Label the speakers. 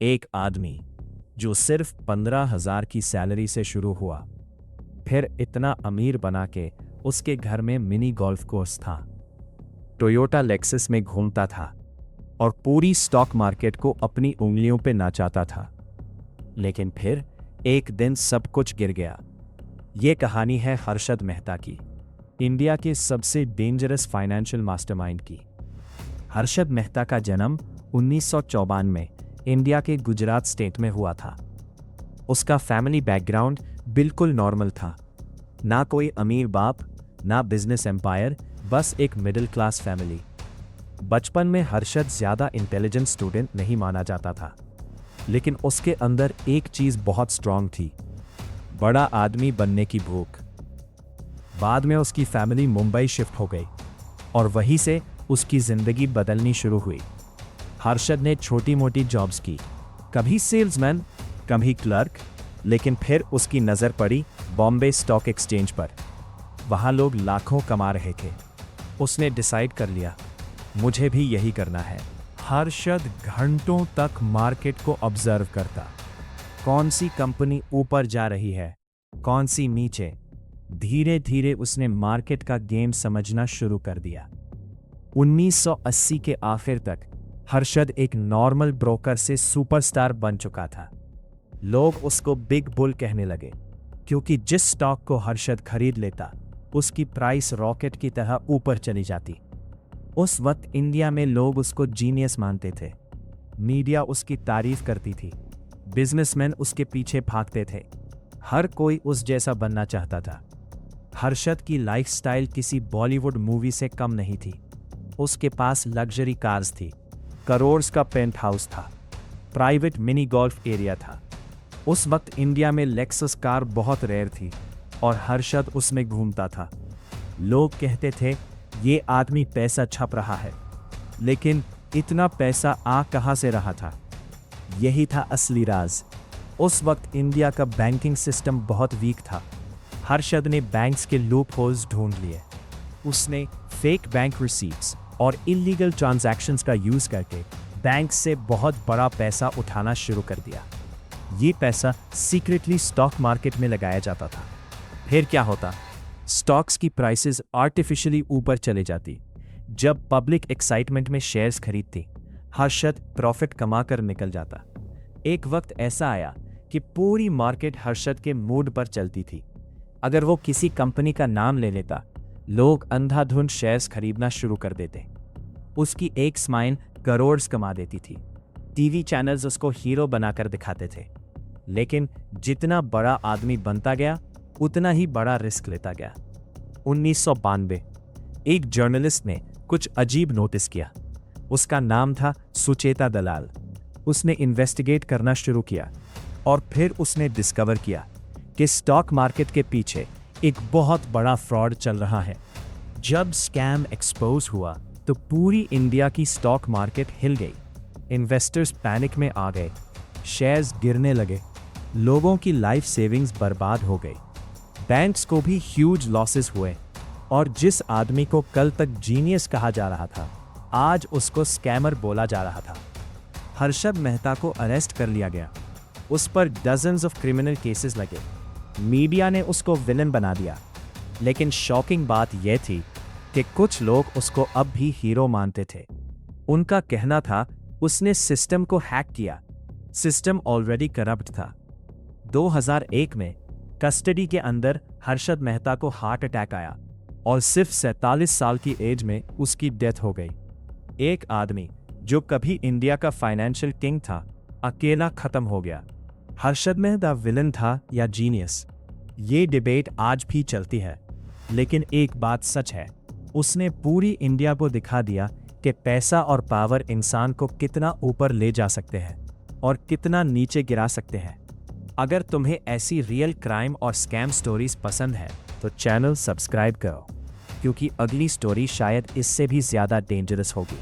Speaker 1: एक आदमी जो सिर्फ 15,000 की सैलरी से शुरू हुआ, फिर इतना अमीर बना के उसके घर में मिनी गोल्फ कोर्स था, टोयोटा लेक्सस में घूमता था और पूरी स्टॉक मार्केट को अपनी उंगलियों पे नाचाता था। लेकिन फिर एक दिन सब कुछ गिर गया। ये कहानी है हर्षद मेहता की, इंडिया के सबसे डेंजरस फाइनेंशियल मास्टरमाइंड की। हर्षद मेहता का जन्म 1954 में इंडिया के गुजरात स्टेट में हुआ था। उसका फैमिली बैकग्राउंड बिल्कुल नॉर्मल था। ना कोई अमीर बाप, ना बिजनेस एम्पायर, बस एक मिडिल क्लास फैमिली। बचपन में हर्षद ज्यादा इंटेलिजेंट स्टूडेंट नहीं माना जाता था, लेकिन उसके अंदर एक चीज बहुत स्ट्रांग थी, बड़ा आदमी बनने की भूख। बाद में उसकी फैमिली मुंबई शिफ्ट हो गई और वहीं से उसकी जिंदगी बदलनी शुरू हुई। हर्षद ने छोटी मोटी जॉब्स की, कभी सेल्समैन, कभी क्लर्क, लेकिन फिर उसकी नज़र पड़ी बॉम्बे स्टॉक एक्सचेंज पर। वहाँ लोग लाखों कमा रहे थे। उसने डिसाइड कर लिया, मुझे भी यही करना है। हर्षद घंटों तक मार्केट को ऑब्जर्व करता, कौन सी कंपनी ऊपर जा रही है, कौन सी नीचे। धीरे धीरे उसने मार्केट का गेम समझना शुरू कर दिया। 1980 के आखिर तक हर्षद एक नॉर्मल ब्रोकर से सुपरस्टार बन चुका था। लोग उसको बिग बुल कहने लगे, क्योंकि जिस स्टॉक को हर्षद खरीद लेता उसकी प्राइस रॉकेट की तरह ऊपर चली जाती। उस वक्त इंडिया में लोग उसको जीनियस मानते थे। मीडिया उसकी तारीफ करती थी, बिजनेसमैन उसके पीछे भागते थे, हर कोई उस जैसा बनना चाहता था। हर्षद की लाइफस्टाइल किसी बॉलीवुड मूवी से कम नहीं थी। उसके पास लग्जरी कार्स थी, करोड़ का पेंट हाउस था, प्राइवेट मिनी गोल्फ एरिया था। उस वक्त इंडिया में लेक्सस कार बहुत रेयर थी और हर्षद उसमें घूमता था। लोग कहते थे, ये आदमी पैसा छाप रहा है, लेकिन इतना पैसा आ कहां से रहा था? यही था असली राज। उस वक्त इंडिया का बैंकिंग सिस्टम बहुत वीक था। हर्षद ने बैंक्स के लूप होल्स ढूंढ लिए। उसने फेक बैंक रिसीट्स और इलीगल ट्रांजैक्शंस का यूज करके बैंक से बहुत बड़ा पैसा उठाना शुरू कर दिया। ये पैसा सीक्रेटली स्टॉक मार्केट में लगाया जाता था। फिर क्या होता? स्टॉक्स की प्राइसेस आर्टिफिशियली ऊपर चले जाती। जब पब्लिक एक्साइटमेंट में शेयर्स खरीदती, हर्षद प्रॉफिट कमाकर निकल जाता। एक वक्त ऐसा आया कि पूरी मार्केट हर्षद के मूड पर चलती थी। अगर वो किसी कंपनी का नाम ले लेता, लोग अंधाधुंध शेयर्स खरीदना शुरू कर देते। उसकी एक स्माइल करोड़ कमा देती थी। टीवी चैनल्स उसको हीरो बनाकर दिखाते थे। लेकिन जितना बड़ा आदमी बनता गया, उतना ही बड़ा रिस्क लेता गया। 1992 एक जर्नलिस्ट ने कुछ अजीब नोटिस किया। उसका नाम था सुचेता दलाल। उसने इन्वेस्टिगेट करना शुरू किया और फिर उसने डिस्कवर किया कि स्टॉक मार्केट के पीछे एक बहुत बड़ा फ्रॉड चल रहा है। जब स्कैम एक्सपोज हुआ तो पूरी इंडिया की स्टॉक मार्केट हिल गई। इन्वेस्टर्स पैनिक में आ गए, शेयर्स गिरने लगे, लोगों की लाइफ सेविंग्स बर्बाद हो गई, बैंक्स को भी ह्यूज लॉसेस हुए और जिस आदमी को कल तक जीनियस कहा जा रहा था, आज उसको स्कैमर बोला जा रहा था। हर्षद मेहता को अरेस्ट कर लिया गया। उस पर डजन्स ऑफ क्रिमिनल केसेस लगे। मीडिया ने उसको विलन बना दिया। लेकिन शॉकिंग बात यह थी कि कुछ लोग उसको अब भी हीरो मानते थे। उनका कहना था, उसने सिस्टम को हैक किया, सिस्टम ऑलरेडी करप्ट था। 2001 में कस्टडी के अंदर हर्षद मेहता को हार्ट अटैक आया और सिर्फ 47 साल की एज में उसकी डेथ हो गई। एक आदमी जो कभी इंडिया का फाइनेंशियल किंग था, अकेला खत्म हो गया। हर्षद मेहता विलन था या जीनियस? ये डिबेट आज भी चलती है। लेकिन एक बात सच है, उसने पूरी इंडिया को दिखा दिया कि पैसा और पावर इंसान को कितना ऊपर ले जा सकते हैं और कितना नीचे गिरा सकते हैं। अगर तुम्हें ऐसी रियल क्राइम और स्कैम स्टोरीज पसंद है तो चैनल सब्सक्राइब करो, क्योंकि अगली स्टोरी शायद इससे भी ज्यादा डेंजरस होगी।